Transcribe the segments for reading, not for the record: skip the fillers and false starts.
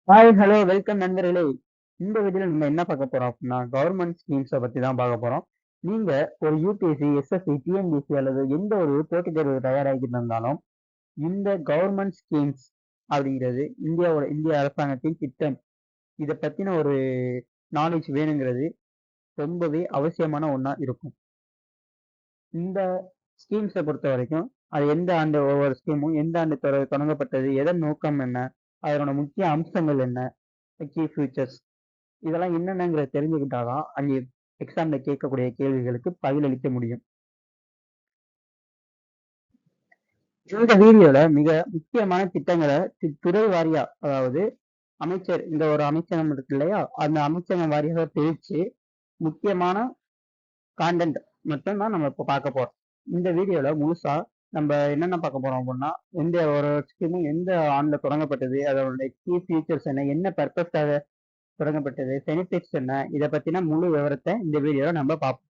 Hi hello welcome நண்பர்களே. இந்த வீடியோல நம்ம என்ன பார்க்க போறோம் அப்படின்னா கவர்மெண்ட் ஸ்கீம்ஸை பத்தி தான் பார்க்க போறோம். நீங்க ஒரு யூபிஎஸ்சி, எஸ்எஸ்சி, டிஎன்பிஎஸ்சி அல்லது எந்த ஒரு போட்டித் தேர்வு தயாராகிட்டு இருந்தாலும் இந்த கவர்மெண்ட் ஸ்கீம்ஸ் அப்படிங்கிறது இந்திய அரசாங்கத்தின் திட்டம். இதை பத்தின ஒரு நாலேஜ் வேணுங்கிறது ரொம்பவே அவசியமான ஒண்ணா இருக்கும். இந்த ஸ்கீம்ஸை பொறுத்த வரைக்கும் அது எந்த ஆண்டு ஒவ்வொரு ஸ்கீமும் எந்த ஆண்டு தொடங்கப்பட்டது, எதன் நோக்கம் என்ன, அதனோட முக்கிய அம்சங்கள் என்ன, கீ ஃபியூச்சர்ஸ் இதெல்லாம் என்னென்னங்கிறத தெரிஞ்சுக்கிட்டாதான் அங்கே எக்ஸாம்ல கேட்கக்கூடிய கேள்விகளுக்கு பதிலளிக்க முடியும். இந்த வீடியோல மிக முக்கியமான திட்டங்களை துறை வாரியா, அதாவது இந்த ஒரு அமைச்சகம் இருக்கு இல்லையா, அந்த அமைச்சகம் வாரியாக பிரிச்சு முக்கியமான கான்டென்ட் மட்டும் தான் நம்ம இப்போ பார்க்க போறோம். இந்த வீடியோல முழுசா நம்ம என்னென்ன பார்க்க போறோம் அப்படின்னா, எந்த ஒரு ஸ்கீமும் எந்த ஆண்டுல தொடங்கப்பட்டது, அதோட கீ ஃபீச்சர்ஸ் என்ன, என்ன பர்பஸ்க்காக தொடங்கப்பட்டது, பெனிஃபிட்ஸ் என்ன, இதை பத்தின முழு விவரத்தை இந்த வீடியோல நம்ம பார்ப்போம்.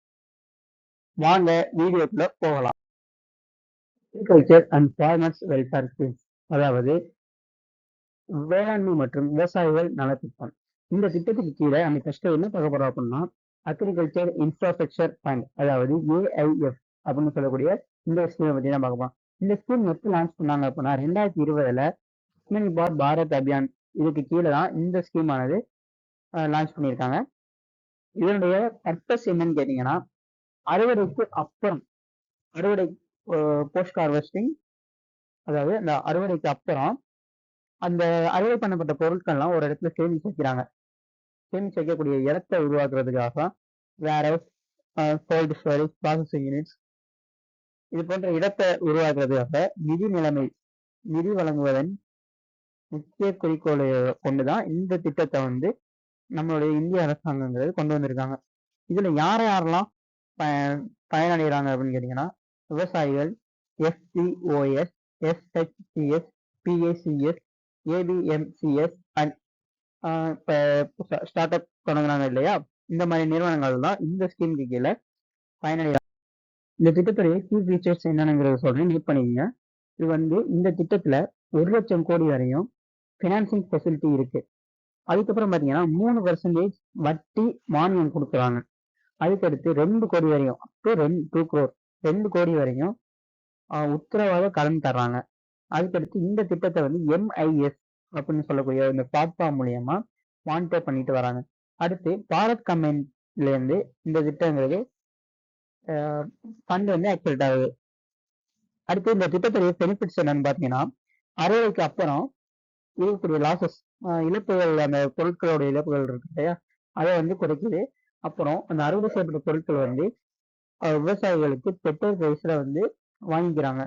வாங்க வீடியோக்குள்ள போகலாம். Agriculture and farmers welfare scheme, அதாவது வேளாண்மை மற்றும் விவசாயிகள் நலத்திட்டம். இந்த திட்டத்துக்கு கீழே நம்ம ஃபர்ஸ்ட் என்ன பார்க்க போறோம் அப்படின்னா, அக்ரிகல்ச்சர் இன்ஃப்ராஸ்ட்ரக்சர் ஃபண்ட், அதாவது ஏஐஎஃப் அப்படின்னு சொல்லக்கூடிய இந்த ஸ்கீமை பத்தி தான் பார்க்க போறோம். இந்த ஸ்கீம் எப்போ லான்ச் பண்ணாங்க அப்படின்னா 2020 ஆத்மநிர்பார் பாரத் அபியான் இதுக்கு கீழே தான் இந்த ஸ்கீம் ஆனது லான்ச் பண்ணியிருக்காங்க. இதனுடைய பர்பஸ் என்னன்னு கேட்டீங்கன்னா, அறுவடைக்கு அப்புறம் அறுவடை போஸ்ட் ஹார்வெஸ்டிங், அதாவது அந்த அறுவடைக்கு அப்புறம் அந்த அறுவடை பண்ணப்பட்ட பொருட்கள்லாம் ஒரு இடத்துல சேமிச்சு வைக்கிறாங்க. சேமிச்சு வைக்கக்கூடிய இடத்தை உருவாக்குறதுக்காக warehouse, cold storage, processing units இது போன்ற இடத்தை உருவாக்குறதுக்காக நிதி வழங்குவதன் முக்கிய குறிக்கோளை கொண்டுதான் இந்த திட்டத்தை வந்து நம்மளுடைய இந்திய அரசாங்கங்கிறது கொண்டு வந்திருக்காங்க. இதுல யாரெல்லாம் பயனடைகிறாங்க அப்படின்னு கேட்டீங்கன்னா, விவசாயிகள், எஃபிஓஎஸ், எஸ்ஹெச்சிஎஸ், பிஏசிஎஸ், ஏபிஎம்சிஎஸ் அண்ட் இப்போ ஸ்டார்ட் அப் தொடங்குறாங்க இல்லையா, இந்த மாதிரி நிறுவனங்கள் தான் இந்த ஸ்கீமுக்கு கீழே பயனடைகிறாங்க. இந்த திட்டத்துடைய கீ ஃபீச்சர்ஸ் என்னென்னங்கிறத சொல்றேன், நோட் பண்ணிக்கோங்க. இது வந்து இந்த திட்டத்துல 1,00,000 கோடி வரையும் ஃபினான்சிங் ஃபெசிலிட்டி இருக்கு. அதுக்கப்புறம் பார்த்தீங்கன்னா 3% வட்டி மானியம் கொடுக்குறாங்க. அதுக்கடுத்து 2 கோடி வரையும், அப்போ 2 crore 2 கோடி வரையும் உத்தரவாத கடன் தர்றாங்க. அதுக்கடுத்து இந்த திட்டத்தை வந்து எம்ஐஎஸ் அப்படின்னு சொல்லக்கூடிய இந்த பிளாட்ஃபார்ம் மூலியமா மானிட்டர் பண்ணிட்டு வராங்க. அடுத்து பாரத் கம்பெனில இருந்து இந்த திட்டங்கிறது ஃபண்ட் வந்து ஆக்டிவேட் ஆகுது. அடுத்து இந்த திட்டத்துடைய பெனிஃபிட்ஸ் என்னன்னு பார்த்தீங்கன்னா, அறுவடைக்கு அப்புறம் இருக்கக்கூடிய லாசஸ், இழப்புகள், அந்த பொருட்களோட இழப்புகள் இருக்கு இல்லையா, அதை வந்து குறைக்குது. அப்புறம் அந்த அறுவடை செய்யப்பட்ட பொருட்கள் வந்து விவசாயிகளுக்கு பெட்ரோல் பிரைஸ்ல வந்து வாங்கிக்கிறாங்க.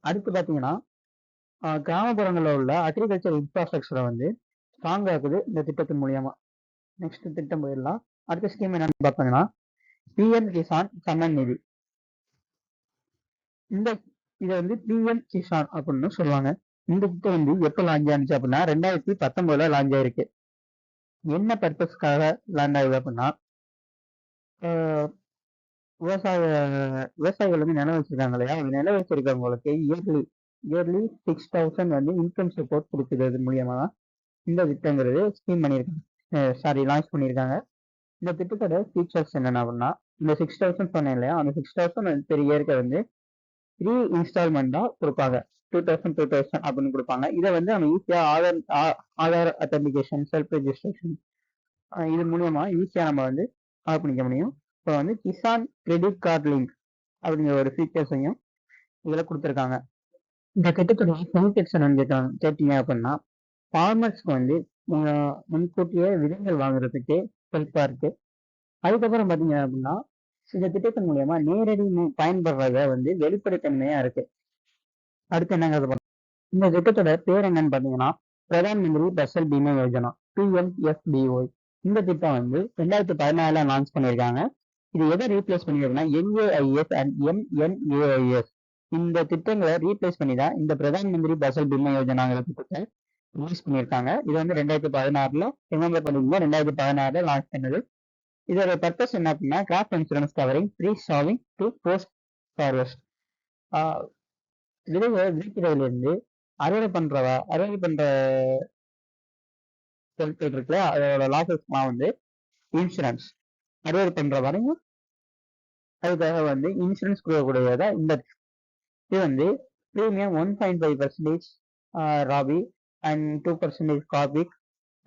அடுத்து பார்த்தீங்கன்னா, கிராமப்புறங்களில் உள்ள அக்ரிகல்ச்சர் இன்ஃப்ராஸ்ட்ரக்சரை வந்து ஸ்ட்ராங் ஆகுது இந்த திட்டத்தின் மூலியமா. நெக்ஸ்ட் திட்டம் போயிடலாம். அடுத்த ஸ்கீம் என்னன்னு பார்த்தீங்கன்னா, பிஎம் கிசான் சம்மன் நிதி. இதை வந்து பிஎம் கிசான் அப்படின்னு சொல்லுவாங்க. இந்த திட்டம் வந்து எப்போ லான்ச் ஆனிச்சு அப்படின்னா 2019 லான்ச் ஆயிருக்கு. என்ன பர்பஸ்க்காக லான்ச் ஆகுது அப்படின்னா, விவசாயிகள் வந்து நிலம் வச்சிருக்காங்க இல்லையா, அந்த நிலம் வச்சிருக்கவங்களுக்கு இயர்லி 6,000 வந்து இன்கம் சப்போர்ட் கொடுக்குறது மூலியமா தான் இந்த திட்டங்கிறது லான்ச் பண்ணியிருக்காங்க. இந்த திட்டத்தோட ஃபீச்சர்ஸ் என்னென்ன அப்படின்னா, இந்த 6,000 சொன்னேன் இல்லையா, அந்த 6,000 பெர் இயருக்கு வந்து 3 இன்ஸ்டால்மெண்டா கொடுப்பாங்க. 2,000 அப்படின்னு கொடுப்பாங்க. இதை வந்து நம்ம ஈஸியா ஆதார் அத்தன்டிகேஷன், செல்ஃப் ரெஜிஸ்ட்ரேஷன் இது மூலியமா ஈஸியா நம்ம வந்து பண்ணிக்க முடியும். இப்போ வந்து கிசான் கிரெடிட் கார்டு லிங்க் அப்படிங்கிற ஒரு ஃபீச்சர்ஸையும் இதுல கொடுத்துருக்காங்க. இந்த திட்டத்தோட பெனிஃபிட்ஸ் என்னன்னு கேட்டீங்க அப்படின்னா, ஃபார்மர்ஸ்க்கு வந்து முன்கூட்டியே விதைகள் வாங்குறதுக்கு ஹெல்ப்பா இருக்கு. அதுக்கப்புறம் பாத்தீங்க அப்படின்னா, இந்த திட்டத்தின் மூலியமா நேரடி பயன்படுறத வந்து வெளிப்படைத்தன்மையா இருக்கு. அடுத்து என்னங்கிறது, இந்த திட்டத்தோட பேர் என்னன்னு பாத்தீங்கன்னா, பிரதான் மந்திரி பசல் பீமா யோஜனா, PMFBY. இந்த திட்டம் வந்து 2014 லான்ச் பண்ணியிருக்காங்க. இது எதை ரீப்ளேஸ் பண்ணிருக்குன்னா, NAIS அண்ட் MNAIS இந்த திட்டங்களை ரீப்ளேஸ் பண்ணி தான் இந்த பிரதான் மந்திரி பசல் பீமா யோஜனாங்கிற திட்டத்தை லான்ச் பண்ணியிருக்காங்க. இது வந்து 2016 ரிமெம்பர் பண்ணிருந்தோம், 2016 லான்ச் பண்ணது. இதோட பர்பஸ் என்ன அப்படின்னா, crop insurance covering pre sowing to post harvest. விதைகளை விதைக்கிறதுல இருந்து அறுவடை பண்ற போயிட்டு இருக்குல்ல, அதோட லாசஸ்லாம் வந்து இன்சூரன்ஸ் அறுவடை பண்ற வரையும் அதுக்காக வந்து இன்சூரன்ஸ் கொடுக்கக்கூடியதா இந்த இது வந்து ப்ரீமியம் 1.5% ராபி அண்ட் 2% கார்பிக்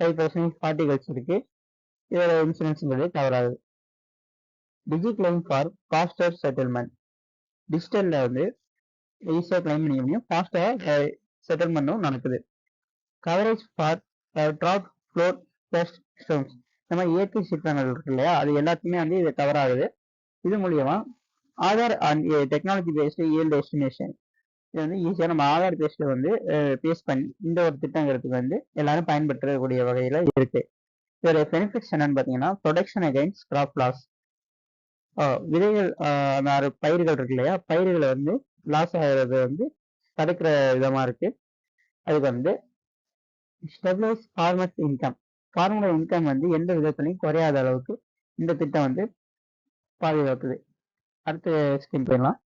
5% பார்ட்டிகல்ஸ் இருக்கு. இதோட இன்சூரன்ஸ்ங்கிறது தவறாது. டிஜி கிளைம் ஃபார் ஃபாஸ்டர் செட்டில்மெண்ட், டிஜிட்டல்ல வந்து ஈஸியாக கிளைம் பண்ணிக்க முடியும், ஃபாஸ்ட்டாக செட்டில்மெண்ட்டும் நடக்குது. Coverage for drop floor test stones, இந்த மாதிரி இயற்கை சீற்றங்கள் இருக்கு இல்லையா, அது எல்லாத்தையுமே வந்து இது கவர் ஆகுது. இது மூலியமா Aadhaar and technology based yield estimation, இது வந்து ஈஸியாக நம்ம ஆதார் பேஸ்டு வந்து பேஸ் பண்ணி இந்த ஒரு திட்டங்கிறதுக்கு வந்து எல்லாரும் பயன்படுத்தக்கூடிய வகையில் இருக்கு. இதோட பெனிஃபிட்ஸ் என்னன்னு பார்த்தீங்கன்னா, ப்ரொடெக்ஷன் அகைன்ஸ்ட் கிராப் லாஸ், விதைகள் அந்த பயிர்கள் இருக்கு இல்லையா, பயிர்களை வந்து லாஸ் ஆகிறது வந்து தடுக்கிற விதமா இருக்கு. அதுக்கு வந்து ஸ்டெபிளைஸ் ஃபார்மர்ஸ் இன்கம், ஃபார்மரோட இன்கம் வந்து எந்த விதத்துலையும் குறையாத அளவுக்கு இந்த திட்டம் வந்து பாதுகாக்குது. அடுத்த ஸ்கீம் போயிடலாம்.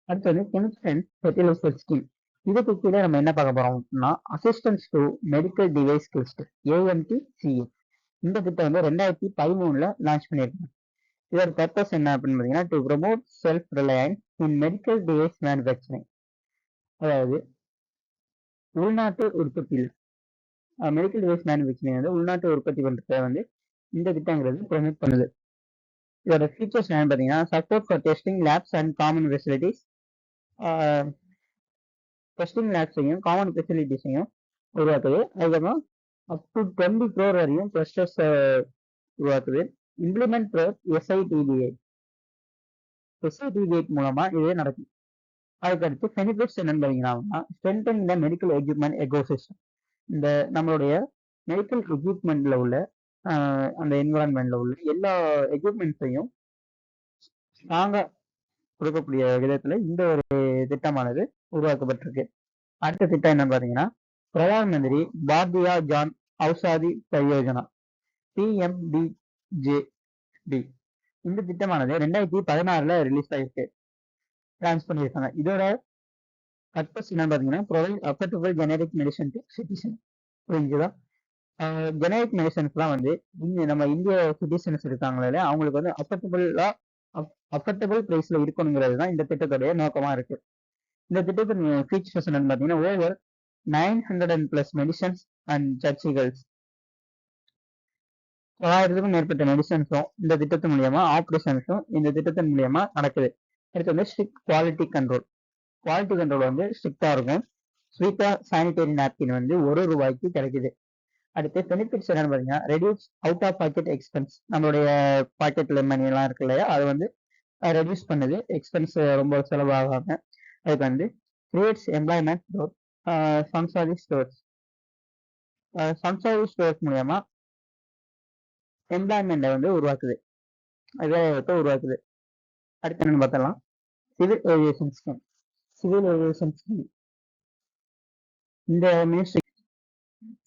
அடுத்து வந்து கெமிக்கல் ஃபெர்டிலைசர் ஸ்கீம். இதுக்கு கீழே நம்ம என்ன பார்க்க போறோம் அப்படின்னா, assistance to medical device cluster AMTCA. இந்த திட்டம் வந்து 2013 லான்ச் பண்ணியிருக்காங்க. இதோட பர்பஸ் என்ன அப்படின்னு பார்த்தீங்கன்னா, to promote self reliance in medical device manufacturing, அதாவது உள்நாட்டு உற்பத்தியில் மெடிக்கல் டிவைஸ் மேனுஃபேக்சரிங் வந்து உள்நாட்டு உற்பத்தி பண்ணுறத வந்து இந்த திட்டங்கிறது ப்ரொமோட் பண்ணுது. இதோட ஃபீச்சர்ஸ் என்னன்னு பார்த்தீங்கன்னா, support for testing labs and common facilities, testing லேப்ஸையும் காமன் ஃபெசிலிட்டிஸையும் உருவாக்குது. அதுக்கப்புறம் அப் டு 20 crore வரையும் ப்ரெஷர்ஸ் உருவாக்குது. இம்ப்ளிமெண்ட் ப்ரோர் SITDA மூலமா இதே நடக்கும். அதுக்கடுத்து பெனிஃபிட்ஸ் என்னன்னு பார்த்தீங்கன்னா, strengthen the medical equipment ecosystem, இந்த நம்மளுடைய மெடிக்கல் எக்யூப்மெண்ட்ல உள்ள அந்த என்விரான்மெண்ட்ல உள்ள எல்லா எக்யூப்மெண்ட்ஸையும் ஸ்ட்ராங்கா கொடுக்கக்கூடிய விதத்துல இந்த ஒரு திட்டமானது உருவாக்கப்பட்டிருக்கு. அடுத்த திட்டம் என்னன்னு பாத்தீங்கன்னா, பிரதான் மந்திரி பாரதியா ஜான் ஔஷாதி பரியோஜனா PMDJD. இந்த திட்டமானது 2016 ரிலீஸ் ஆயிருக்கு, லான்ச் பண்ணியிருக்காங்க. இதோட பர்பஸ் என்னன்னு பாத்தீங்கன்னா, provide affordable generic medicine to citizen. புரிஞ்சுதா? ஜெனரிக் மெடிசன்ஸ்லாம் வந்து நம்ம இந்திய சிட்டிசன்ஸ் இருக்காங்களே, அவங்களுக்கு வந்து அஃபோர்டபுள் பிரைஸ்ல இருக்கணுங்கிறது தான் இந்த திட்டத்துடைய நோக்கமா இருக்கு. இந்த திட்டத்தின் ஃபீச்சர்ஸ் என்னன்னு பார்த்தீங்கன்னா, ஓவர் 900+ மெடிசன்ஸ் அண்ட் சர்ச்சிகல்ஸ், 900க்கும் மேற்பட்ட மெடிசன்ஸும் இந்த திட்டத்தின் மூலியமா, ஆப்ரேஷன்ஸும் இந்த திட்டத்தின் மூலியமா நடக்குது. அடுத்து வந்து strict quality control. Quality control வந்து ஸ்ட்ரிக்டா இருக்கும். ஸ்வீட்டா சானிடரி நாப்கின் வந்து ₹1 கிடைக்குது. அடுத்து பெனிஃபிட்ஸ் என்னன்னு பார்த்தீங்கன்னா, reduce out of pocket expense, நம்மளுடைய பாக்கெட்ல மணி எல்லாம் இருக்கு இல்லையா, அது வந்து ரெடியூஸ் பண்ணுது, எக்ஸ்பென்ஸ் ரொம்ப செலவாகாம. அதுக்கு வந்து கிரியேட்ஸ் எம்ப்ளாய்மெண்ட் க்ரோத், சம்சாரி ஸ்டோர்ஸ், சம்சாரி ஸ்டோர்ஸ் மூலமா எம்ப்ளாய்மெண்ட்டை வந்து உருவாக்குது, வேலைவாய்ப்பை உருவாக்குது. அடுத்து என்னன்னு பார்த்தலாம், civil aviation scheme. Civil aviation scheme இந்த மினிஸ்ட்ரி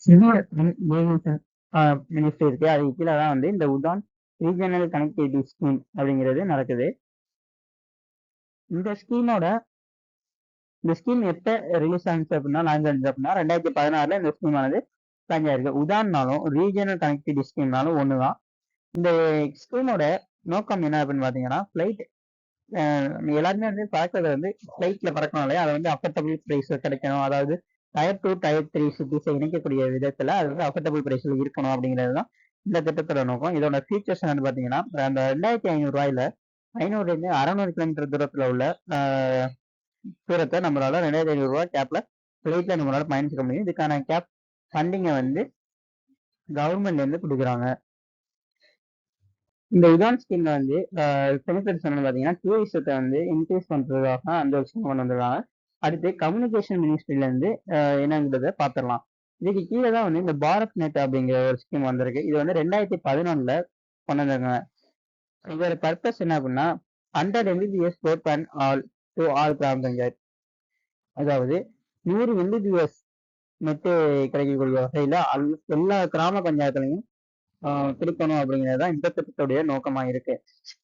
சிவில் ஏவியேஷன் மினிஸ்ட்ரி இருக்கு, அதுக்கு கீழே தான் வந்து இந்த உதான் ரீஜனல் கனெக்டிவிட்டி ஸ்கீம் அப்படிங்கிறது நடக்குது. இந்த ஸ்கீம் எப்ப ரிலீஸ் ஆனிச்சு அப்படின்னா, லான்ச் ஆனிச்சு அப்படின்னா 2016 இந்த ஸ்கீம் ஆனது லான்ச் ஆயிருக்கு. உதான்னாலும் ரீஜனல் கனெக்டிவிட்டி ஸ்கீம்னாலும் ஒண்ணுதான். இந்த ஸ்கீமோட நோக்கம் என்ன அப்படின்னு பாத்தீங்கன்னா, ஃபிளைட் எல்லாருமே வந்து பறக்கிறது வந்து ஃபிளைட்ல பறக்கணும் இல்லையா, அதை வந்து அஃபோர்டபுள் பிரைஸ் கிடைக்கணும், அதாவது Tier 2 Tier 3 சிட்டிஸை இணைக்கக்கூடிய விதத்துல அது வந்து அஃபோர்டபுள் பிரைஸ்ல இருக்கணும் அப்படிங்கிறது தான் இந்த திட்டத்தோட நோக்கம். இதோட ஃபீச்சர்ஸ் என்னன்னு பாத்தீங்கன்னா, அந்த ₹2500 500 600 கிலோமீட்டர் தூரத்துல உள்ள தூரத்தை நம்மளால ₹2500 கேப்ல ஃபிளைட்ல நம்மளால பயணிச்சுக்க முடியும். இதுக்கான கேப் ஃபண்டிங்கை வந்து கவர்மெண்ட்ல இருந்து கொடுக்குறாங்க. இந்த உதான் ஸ்கீம்ல வந்து பெனிஃபிட்ஸ் என்னன்னு பாத்தீங்கன்னா, டூரிசத்தை வந்து இன்க்ரீஸ் பண்றதுக்காக அந்த ஒரு ஸ்கீம் கொண்டு வந்துருக்காங்க. அடுத்து கம்யூனிகேஷன் மினிஸ்ட்ரியில இருந்து என்னங்கிறத பாத்திரலாம். இதுக்கு கீழே தான் வந்து இந்த பாரத் நெட் அப்படிங்கிற ஒரு ஸ்கீம் வந்திருக்கு. இது வந்து 2011 கொண்டு வந்திருக்காங்க. இதோட பர்பஸ் என்ன அப்படின்னா, 100 MBPS broadband to all கிராம பஞ்சாயத்து, அதாவது 100 MBPS நெட்டு கிடைக்கக்கூடிய வகையில எல்லா கிராம பஞ்சாயத்துலையும் கொடுக்கணும் அப்படிங்கிறதுதான் இந்த திட்டத்துடைய நோக்கமா இருக்கு.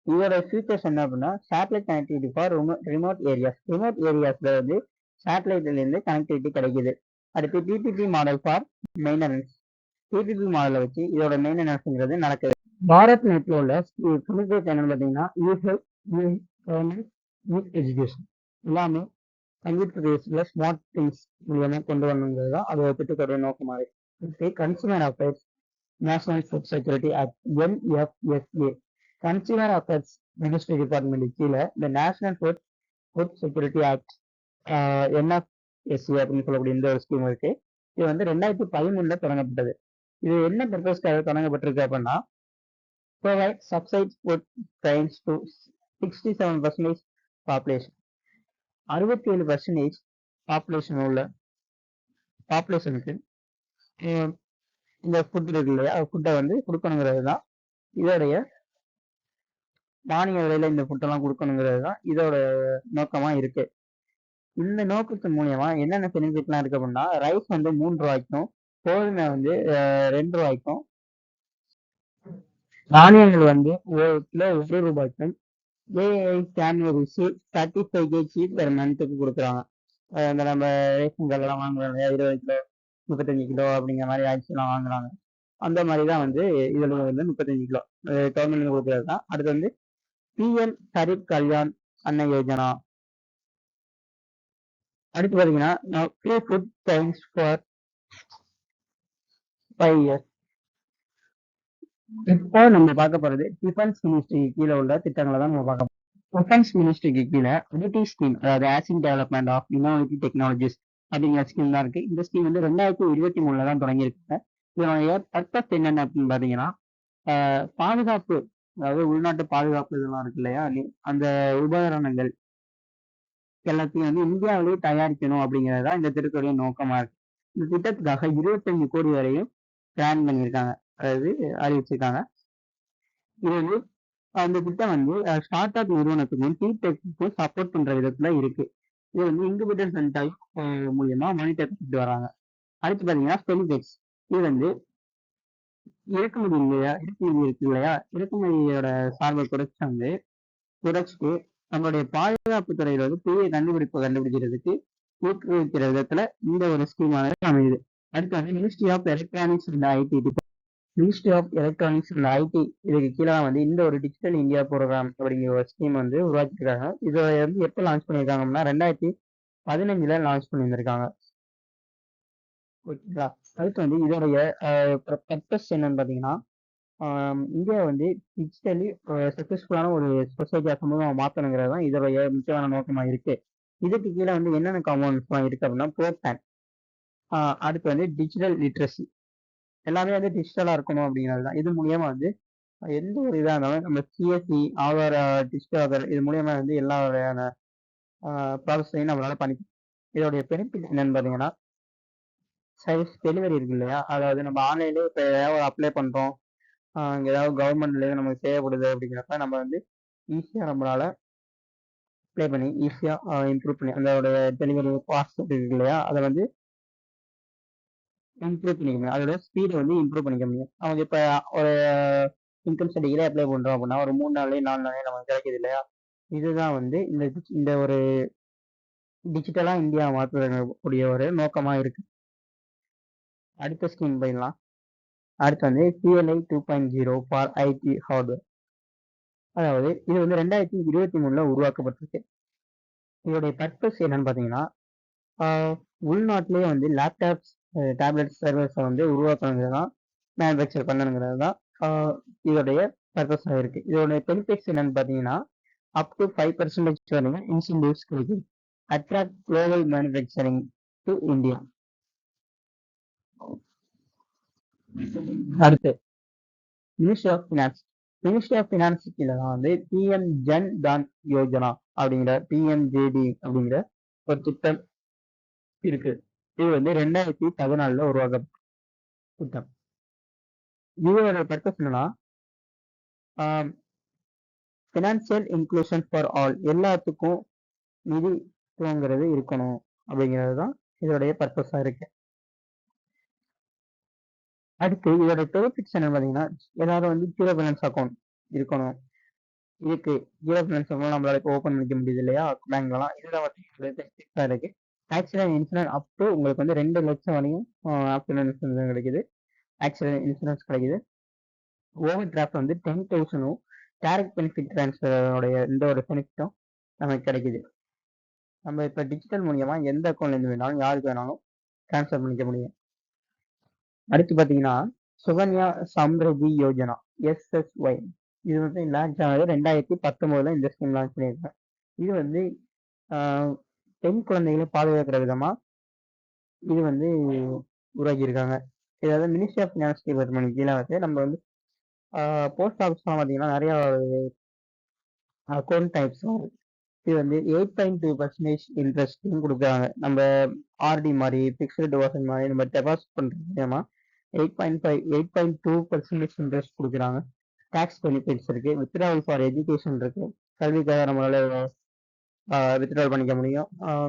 இதோட ஃபீச்சர்ஸ் என்ன அப்படின்னா, சேட்டலைட் கனெக்டிவிட்டி ஃபார் ரிமோட் ஏரியாஸ்ல வந்து சேட்டலைட்ல இருந்து கனெக்டிவிட்டி கிடைக்குது. அடுத்து PPP model for maintenance, PPP மாடலை வச்சு இதோட மெயின்டெனன்ஸ்ங்கிறது நடக்குது. பாரத் நெட்ல உள்ள பெனிஃபிட் என்னன்னு பார்த்தீங்கன்னா எஜுகேஷன் எல்லாமே கம்ப்யூட்டர் பேஸ்ல ஸ்மார்ட் திங்ஸ் மூலியமா கொண்டு வரணுங்கிறது தான் அதோட திட்டத்தோட நோக்கமா இருக்கு. Consumer affairs national food security act NFSA consumer affairs ministry department கீழே இந்த national food security act NFSA அப்படின்னு சொல்லக்கூடிய இந்த ஒரு ஸ்கீம் இருக்கு. இது வந்து 2013 தொடங்கப்பட்டது. இது என்ன பர்பஸ்க்காக தொடங்கப்பட்டிருக்கு அப்படின்னா provide subsidized food grains to 67% population. 67% population உள்ள பாப்புலேஷனுக்கு இந்த ஃபுட் இருக்கு இல்லையா ஃபுட்டை வந்து கொடுக்கணுங்கிறது தான் இதோடைய மானிய விலையில இந்த ஃபுட்டெல்லாம் கொடுக்கணுங்கிறது தான் இதோட நோக்கமா இருக்கு. இந்த நோக்கத்தின் மூலியமா என்னென்ன பெனிஃபிட்லாம் இருக்கு அப்படின்னா ரைஸ் வந்து 3 ரூபாய்க்கும் கோதுமை வந்து 2 ரூபாய்க்கும் தானியங்கள் வந்து ஒரு கிலோ 1 ரூபாய்க்கும் ஏஐ கேன்வரிசி 35 kg பெர் மந்த்துக்கு கொடுக்குறாங்க. இந்த நம்ம ரேஷன் கடைலாம் வாங்குறோம் இல்லையா 20 கிலோ 35 கிலோ அப்படிங்கிற மாதிரி ஆயிடுச்சுலாம் வாங்குறாங்க. அந்த மாதிரி தான் வந்து இதில் வந்து 35 கிலோ கவர்மெண்ட் கொடுக்குறது தான். அடுத்து வந்து PM கரீப் கல்யாண் அன்ன யோஜனா. அடுத்து பார்த்தீங்கன்னா free food times for 5 years. இப்போ நம்ம பார்க்க போறது டிஃபென்ஸ் மினிஸ்ட்ரி கீழே உள்ள திட்டங்களை தான் நம்ம பார்க்க போறோம். டிஃபென்ஸ் மினிஸ்ட்ரிக்கு கீழே ஐடி ஸ்கீம், அதாவது acing development of innovative technologies அப்படிங்கிற ஸ்கீம் தான் இருக்கு. இந்த ஸ்கீம் வந்து 2023 தான் தொடங்கியிருக்காங்க. இதனுடைய பர்பஸ் என்னென்ன அப்படின்னு பார்த்தீங்கன்னா பாதுகாப்பு, அதாவது உள்நாட்டு பாதுகாப்பு இதெல்லாம் இருக்கு இல்லையா, அந்த உபகரணங்கள் எல்லாத்தையும் வந்து இந்தியாவிலேயே தயாரிக்கணும் அப்படிங்கிறது தான் இந்த திட்டத்துடைய நோக்கமா இருக்கு. இந்த திட்டத்துக்காக 25 கோடி வரையும் பிளான் பண்ணியிருக்காங்க, அதாவது அறிவிச்சிருக்காங்க. இது வந்து அந்த திட்டம் வந்து ஸ்டார்ட் அப் நிறுவனத்துக்கும் டெக்குக்கும் சப்போர்ட் பண்ற விதத்துல இருக்கு. இது வந்து இன்குபேட்டர் சென்டர் மூலியமா மானிட்டர் பண்ணிட்டு வராங்க. அடுத்து பாத்தீங்கன்னா பெனிஃபிட்ஸ். இது வந்து இறக்குமதி இல்லையா, இறக்குமதி இருக்கு இல்லையா, இறக்குமதியோட சார்பை குறைச்சிட்டு நம்மளுடைய பாதுகாப்பு துறையில வந்து புதிய கண்டுபிடிக்கிறதுக்கு ஊக்குவிக்கிற விதத்துல இந்த ஒரு ஸ்கீமானது அமையுது. அடுத்து வந்து ministry of electronics and IT ministry of electronics and IT இதுக்கு கீழே வந்து இந்த ஒரு டிஜிட்டல் இந்தியா ப்ரோக்ராம் அப்படிங்கிற ஒரு ஸ்கீம் வந்து உருவாக்கியிருக்காங்க. இதை வந்து எப்போ லான்ச் பண்ணியிருக்காங்கன்னா 2015 லான்ச் பண்ணியிருந்திருக்காங்க. ஓகேங்களா. அடுத்து வந்து இதோடைய பர்பஸ் என்னன்னு பார்த்தீங்கன்னா இந்தியா வந்து டிஜிட்டலி சக்சஸ்ஃபுல்லான ஒரு சொசைட்டியா சமூகம் மாற்றணுங்கிறது தான் இதோடைய முக்கியமான நோக்கமா இருக்கு. இதுக்கு கீழே வந்து என்னென்ன காம்பவுண்ட்ஸ்லாம் இருக்கு அப்படின்னா ப்ரோபேன், அடுத்து வந்து டிஜிட்டல் லிட்ரஸி, எல்லாமே வந்து டிஜிட்டலா இருக்கணும் அப்படிங்கிறது தான். இது மூலியமா வந்து எந்த ஒரு இதாக இருந்தாலும் நம்ம சிஎஸ்சி ஆதார் டிஜிட்டல் ஆதார் இது மூலியமா வந்து எல்லா வகையான ப்ராசஸையும் நம்மளால பண்ணிக்கலாம். இதோடைய பெனிஃபிட் என்னன்னு பார்த்தீங்கன்னா சர்வீஸ் டெலிவரி இருக்கு இல்லையா, அதாவது நம்ம ஆன்லைன்லேயே இப்போ ஏதாவது அப்ளை பண்ணுறோம், இங்கே ஏதாவது கவர்மெண்ட்லேருந்து நமக்கு தேவைப்படுது அப்படிங்கிறப்ப நம்ம வந்து ஈஸியாக நம்மளால அப்ளை பண்ணி ஈஸியாக இம்ப்ரூவ் பண்ணி அதோட டெலிவரி பாஸ்போர்ட் இருக்கு இல்லையா, அதை வந்து இம்ப்ரூவ் பண்ணிக்க முடியும். அதோட ஸ்பீடை வந்து இம்ப்ரூவ் பண்ணிக்க முடியும். அவங்க இப்போ ஒரு இன்கம் சர்டிஃபிகேட் அப்ளை பண்ணுறோம் அப்படின்னா ஒரு 3 நாள்லேயே 4 நாள்லேயே நமக்கு கிடைக்குது இல்லையா. இதுதான் வந்து இந்த ஒரு டிஜிட்டலாக இந்தியா மாற்றக்கூடிய ஒரு நோக்கமாக இருக்கு. அடுத்த ஸ்கீம் போயிடலாம். அடுத்து வந்து PLI 2.0 ஃபார் ஐடி ஹார்ட்வேர். அதாவது இது வந்து 2023 உருவாக்கப்பட்டிருக்கு. இதோடைய பர்பஸ் என்னன்னு பார்த்தீங்கன்னா உள்நாட்டிலேயே வந்து லேப்டாப்ஸ், டேப்லெட் சர்வர்ஸை வந்து உருவாக்கணுங்கிறது தான், மேனுஃபேக்சர் பண்ணணுங்கிறது தான் இதோடைய பர்பஸாக இருக்கு. இதோடைய பெனிஃபிட்ஸ் என்னன்னு பார்த்தீங்கன்னா அப் டு 5% வரைக்கும் இன்சென்டிவ்ஸ் கிடைக்கும். Attract global manufacturing to India. அடுத்து ministry of finance. Ministry of finance கீழே தான் வந்து PM ஜன் தான் யோஜனா அப்படிங்கிற PMJD அப்படிங்கிற ஒரு திட்டம் இருக்கு. இது வந்து 2014 உருவாக்கப்பட்ட திட்டம். இதோட பர்பஸ் என்னன்னா ஃபினான்சியல் இன்க்ளூஷன் ஃபார் ஆல், எல்லாத்துக்கும் நிதித்துவங்கிறது இருக்கணும் அப்படிங்கிறது தான் இதோடைய பர்பஸாக இருக்கு. அடுத்து இதோட பெனிஃபிட்ஸ் என்ன பார்த்தீங்கன்னா எல்லாரும் வந்து ஜீரோ பேலன்ஸ் அக்கௌண்ட் இருக்கணும். இதுக்கு ஜீரோ பேலன்ஸ் அக்கௌண்ட் நம்மளால இப்போ ஓப்பன் பண்ணிக்க முடியுது இல்லையா பேங்க்லாம். இதெல்லாம் வந்து பெனிஃபிட்ஸாக இருக்கு. ஆக்சிடென்ட் இன்சூரன்ஸ் அப் டு உங்களுக்கு வந்து 2 லட்சம் வரையும் ஆக்சிடென்ட் இன்சூரன்ஸ் கிடைக்குது. ஆக்சிடென்ட் இன்சூரன்ஸ் கிடைக்குது. ஓவர் டிராஃப்ட் வந்து 10,000 டைரக்ட் பெனிஃபிட் ட்ரான்ஸ்ஃபரோடைய இந்த ஒரு பெனிஃபிட்டும் நமக்கு கிடைக்குது. நம்ம இப்போ டிஜிட்டல் மூலியமா எந்த அக்கௌண்ட்லேருந்து வேணாலும் யாருக்கு வேணாலும் ட்ரான்ஸ்ஃபர் பண்ணிக்க முடியும். அடுத்து பார்த்தீங்கன்னா சுகன்யா சம்ரிதி யோஜனா SSY, இது வந்து லான்ச் ஆனது 2019 இந்த ஸ்கீம் லான்ச் பண்ணியிருக்காங்க. இது வந்து பெண் குழந்தைகளை பாதுகாக்கிற விதமா இது வந்து உருவாக்கியிருக்காங்க. இதாவது மினிஸ்ட்ரி ஆஃப் ஃபினான்ஸ் டிபார்ட்மெண்ட் கீழே வந்து நம்ம வந்து போஸ்ட் ஆஃபீஸ்லாம் பார்த்தீங்கன்னா நிறையா அக்கௌண்ட் டைப்ஸ் வரும். இது வந்து 8.2% இன்ட்ரெஸ்ட்டும் கொடுக்குறாங்க. நம்ம ஆர்டி மாதிரி ஃபிக்ஸ்டு டெபாசிட் மாதிரி நம்ம டெபாசிட் பண்ணுறது மூலமா 8.2% இன்ட்ரெஸ்ட் கொடுக்குறாங்க. டேக்ஸ் பெனிஃபிட்ஸ் இருக்கு. வித்ட்ராவல் ஃபார் எஜுகேஷன் இருக்கு. கல்விக்காக நம்மளால வித்ட்ராவல் பண்ணிக்க முடியும்.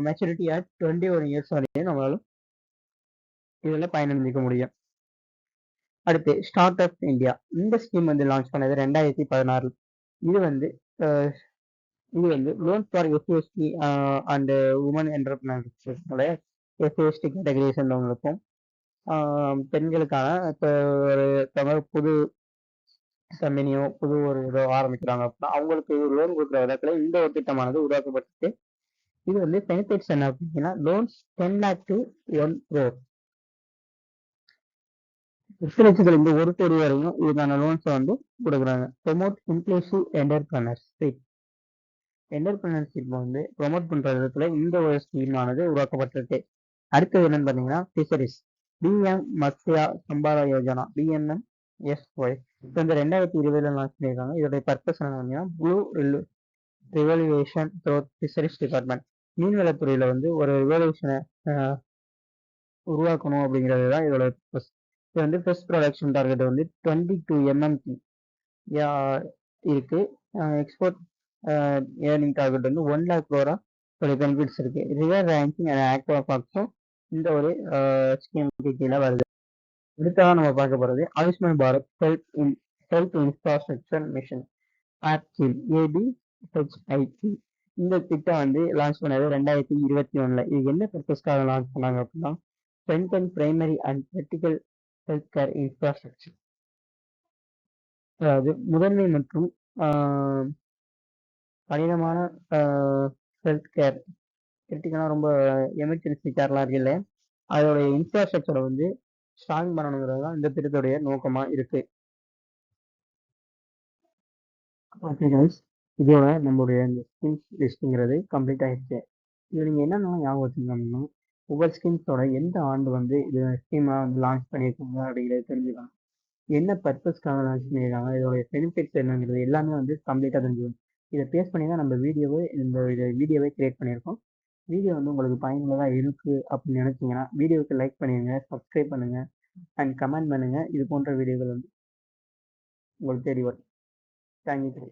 மெச்சூரிட்டி அட் 21 இயர்ஸ் வரையும் நம்மளால இதில் பயனடைஞ்சிக்க முடியும். அடுத்து ஸ்டார்ட் அப் இந்தியா, இந்த ஸ்கீம் வந்து லான்ச் பண்ணது 2016. இது வந்து loan for SC ST and women என்டர்பிரினர்ஸோட எஸ்சிஎஸ்டி கேட்டகரி சேர்ந்தவங்களுக்கும் பெண்களுக்கான இப்போ ஒரு புது கம்பெனியோ புது ஒரு இதோ ஆரம்பிக்கிறாங்க அப்படின்னா அவங்களுக்கு லோன் கொடுக்குற விதத்துல இந்த ஒரு திட்டமானது உருவாக்கப்பட்டிருக்கு. இது வந்து பெனிஃபிட்ஸ் என்ன அப்படின்னா லோன்ஸ் 10 lakh to 1 crore, 10 லட்சத்துல 1 கோடி வரையும் இதுக்கான லோன்ஸை வந்து கொடுக்குறாங்க. ப்ரொமோட் இன்க்ளூசிவ் என்டர்பிரினர்ஷிப் வந்து ப்ரொமோட் பண்ற விதத்துல இந்த ஒரு ஸ்கீமானது உருவாக்கப்பட்டிருக்கு. அடுத்தது என்னன்னு பார்த்தீங்கன்னா fisheries, PM Matsya Sampada Yojana BMMSY, இப்போ இந்த 2020 லான்ச் பண்ணியிருக்காங்க. இதோடைய பர்பஸ் என்ன பார்த்தீங்கன்னா blue revolution through fisheries department, மீன்வளத்துறையில வந்து ஒரு ரிவல்யூஷனை உருவாக்கணும் அப்படிங்கிறது தான் இதோட பர்பஸ். இது வந்து ஃபர்ஸ்ட் ப்ரொடக்ஷன் டார்கெட் வந்து 22 MMT இருக்கு. எக்ஸ்போர்ட் ஏர்னிங் டார்கெட் வந்து 1 lakh crore பெனிஃபிட்ஸ் இருக்கு. River ranching and act of ஆக்ஸும் இந்த ஒரு ஸ்கீமுக்கு கீழே வருது. அடுத்ததான் நம்ம பார்க்க போகிறது Ayushman Bharat health infrastructure mission ABHIP. இந்த திட்டம் வந்து லான்ச் பண்ணது 2021. இது என்ன பர்பஸ்க்காக லான்ச் பண்ணாங்க அப்படின்னா strengthen primary and critical health care infrastructure, அதாவது முதன்மை மற்றும் கடினமான ஹெல்த் கேர், கிரிட்டிக்கலாக ரொம்ப எமர்ஜென்சி கேர்லாம் இருக்கு இல்லையா, அதோடைய இன்ஃப்ராஸ்ட்ரக்சரை வந்து ஸ்ட்ராங் பண்ணணுங்கிறது தான் இந்த திட்டத்துடைய நோக்கமாக இருக்கு. ஓகே கைஸ், இதோட நம்மளுடைய இந்த ஸ்கீம்ஸ் லிஸ்ட்டுங்கிறது கம்ப்ளீட் ஆகிடுச்சு. இது நீங்கள் என்னென்னலாம் ஞாபகம் வச்சுக்கணும்னா ஒவ்வொரு ஸ்கீம்ஸோட எந்த ஆண்டு வந்து இது ஸ்கீமாக வந்து லான்ச் பண்ணியிருக்காங்க அப்படிங்கிறத தெரிஞ்சுக்கலாம். என்ன பர்பஸ்க்காக லான்ச் பண்ணியிருக்காங்க, இதோடைய பெனிஃபிட்ஸ் என்னங்கிறது எல்லாமே வந்து கம்ப்ளீட்டாக தெரிஞ்சுக்கணும். இதை பேஸ் பண்ணி தான் நம்ம வீடியோவை கிரியேட் பண்ணியிருக்கோம். வீடியோ வந்து உங்களுக்கு பயனுள்ளதாக இருக்குது அப்படின்னு நினச்சிங்கன்னா வீடியோவுக்கு லைக் பண்ணிடுங்க, சப்ஸ்கிரைப் பண்ணுங்கள் அண்ட் கமெண்ட் பண்ணுங்கள். இது போன்ற வீடியோக்கள் வந்து உங்களுக்கு தேடி வரும். தேங்க்யூ.